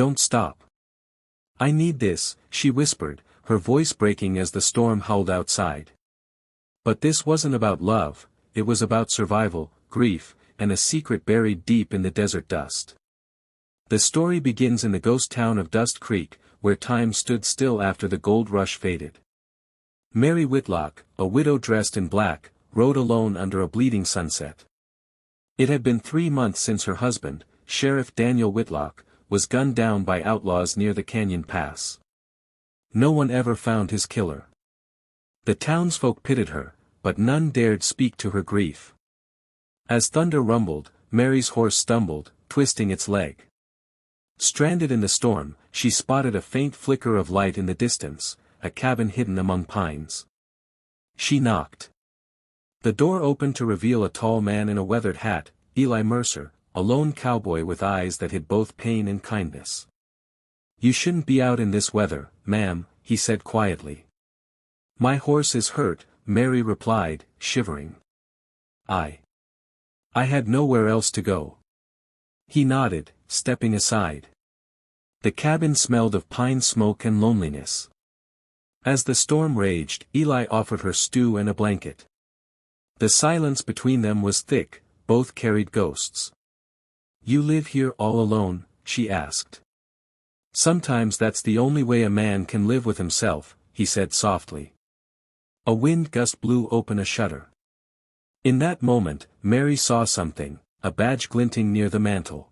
Don't stop. I need this, she whispered, her voice breaking as the storm howled outside. But this wasn't about love, it was about survival, grief, and a secret buried deep in the desert dust. The story begins in the ghost town of Dust Creek, where time stood still after the gold rush faded. Mary Whitlock, a widow dressed in black, rode alone under a bleeding sunset. It had been 3 months since her husband, Sheriff Daniel Whitlock, was gunned down by outlaws near the canyon pass. No one ever found his killer. The townsfolk pitied her, but none dared speak to her grief. As thunder rumbled, Mary's horse stumbled, twisting its leg. Stranded in the storm, she spotted a faint flicker of light in the distance, a cabin hidden among pines. She knocked. The door opened to reveal a tall man in a weathered hat, Eli Mercer, a lone cowboy with eyes that hid both pain and kindness. "You shouldn't be out in this weather, ma'am," he said quietly. "My horse is hurt," Mary replied, shivering. I had nowhere else to go." He nodded, stepping aside. The cabin smelled of pine smoke and loneliness. As the storm raged, Eli offered her stew and a blanket. The silence between them was thick, both carried ghosts. "You live here all alone?" she asked. "Sometimes that's the only way a man can live with himself," he said softly. A wind gust blew open a shutter. In that moment, Mary saw something, a badge glinting near the mantel.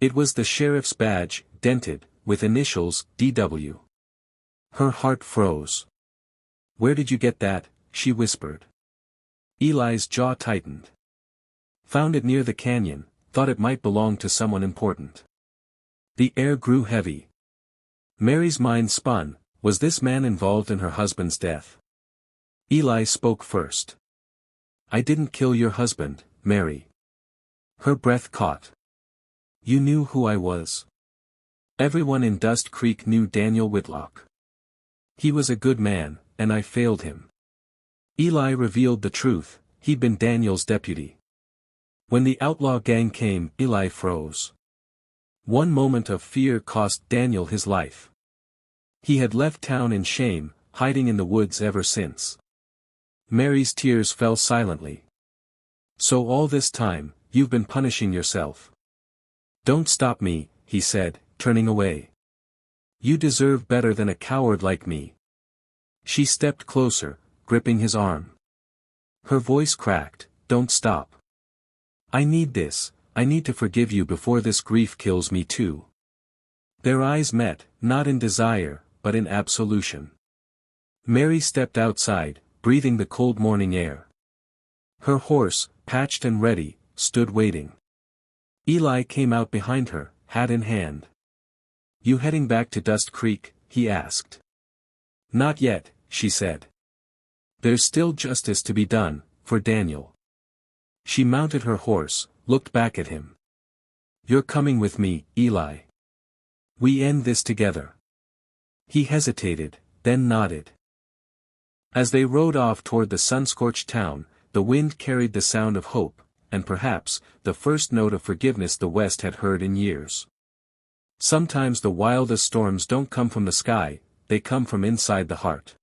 It was the sheriff's badge, dented, with initials, D.W. Her heart froze. "Where did you get that?" she whispered. Eli's jaw tightened. "Found it near the canyon, thought it might belong to someone important." The air grew heavy. Mary's mind spun, was this man involved in her husband's death? Eli spoke first. "I didn't kill your husband, Mary." Her breath caught. "You knew who I was." Everyone in Dust Creek knew Daniel Whitlock. "He was a good man, and I failed him." Eli revealed the truth, he'd been Daniel's deputy. When the outlaw gang came, Eli froze. One moment of fear cost Daniel his life. He had left town in shame, hiding in the woods ever since. Mary's tears fell silently. "So all this time, you've been punishing yourself." "Don't stop me," he said, turning away. "You deserve better than a coward like me." She stepped closer, gripping his arm. Her voice cracked, "Don't stop. I need this, I need to forgive you before this grief kills me too." Their eyes met, not in desire, but in absolution. Mary stepped outside, breathing the cold morning air. Her horse, patched and ready, stood waiting. Eli came out behind her, hat in hand. "You heading back to Dust Creek?" he asked. "Not yet," she said. "There's still justice to be done, for Daniel." She mounted her horse, looked back at him. "You're coming with me, Eli. We end this together." He hesitated, then nodded. As they rode off toward the sun-scorched town, the wind carried the sound of hope, and perhaps, the first note of forgiveness the West had heard in years. Sometimes the wildest storms don't come from the sky, they come from inside the heart.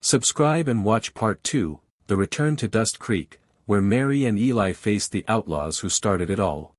Subscribe and watch Part 2, The Return to Dust Creek, where Mary and Eli face the outlaws who started it all.